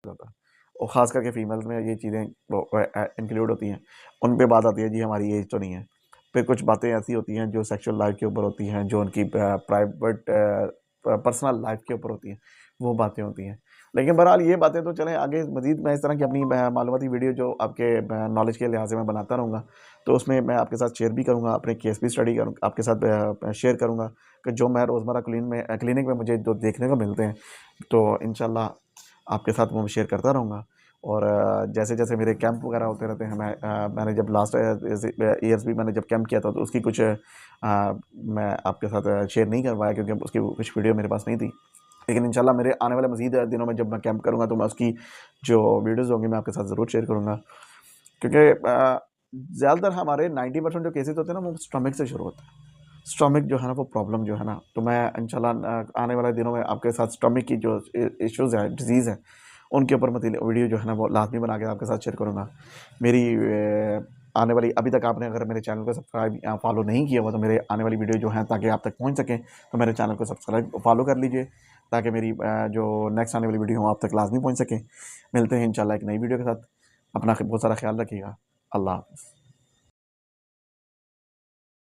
जाता है। और ख़ास करके फ़ीमेल्स में ये चीज़ें वो इंक्लूड होती हैं। उन पे बात आती है जी हमारी एज तो नहीं है। फिर कुछ बातें ऐसी होती हैं जो सेक्सुअल लाइफ़ के ऊपर होती हैं, जो उनकी प्राइवेट पर्सनल लाइफ़ के ऊपर होती हैं, वो बातें होती हैं। लेकिन बहरहाल ये बातें तो चलें आगे मज़ीद मैं इस तरह की अपनी मालूमाती वीडियो जो आपके नॉलेज के लिहाज से मैं बनाता रहूँगा, तो उसमें मैं आपके साथ शेयर भी करूँगा, अपने केस भी स्टडी करूँ आपके साथ शेयर करूँगा कि जो मैं रोज़मर्रा क्लिनिक में मुझे जो देखने को मिलते हैं, तो इंशाल्लाह आपके साथ वो शेयर करता रहूँगा। और जैसे-जैसे मेरे कैंप वगैरह होते रहते हैं, मैंने जब लास्ट ईयर्स भी मैंने जब कैंप किया था, तो उसकी कुछ मैं आपके साथ शेयर नहीं कर पाया क्योंकि उसकी कुछ वीडियो मेरे पास नहीं थी। लेकिन इंशाल्लाह मेरे आने वाले मज़ीद दिनों में जब मैं कैंप करूँगा, तो मैं उसकी जो वीडियोज़ होंगी, मैं आपके साथ ज़रूर शेयर करूँगा। क्योंकि ज़्यादातर हमारे 90% जो केसेज़ होते हैं ना, वो स्टमक से शुरू होते हैं। स्टमक जो है ना, वो प्रॉब्लम जो है ना, तो मैं इंशाल्लाह आने वाले दिनों में आपके साथ स्टमक की जो इश्यूज़ हैं, डिज़ीज़ हैं, उनके ऊपर मैं वीडियो जो है ना, वो लाज़मी बना के आपके साथ शेयर करूँगा। मेरी आने वाली अभी तक आपने अगर मेरे चैनल को सब्सक्राइब या फॉलो नहीं किया हुआ, तो मेरे आने वाली वीडियो जो हैं, ताकि आप तक पहुँच सकें, तो मेरे चैनल को सब्सक्राइब फॉलो कर लीजिए, ताकि मेरी जो नेक्स्ट आने वाली वीडियो हो, आप तक लाज़मी पहुँच सके। मिलते हैं इंशाल्लाह एक नई वीडियो के साथ। अपना बहुत सारा ख्याल रखिएगा। अल्लाह हाफ़िज़।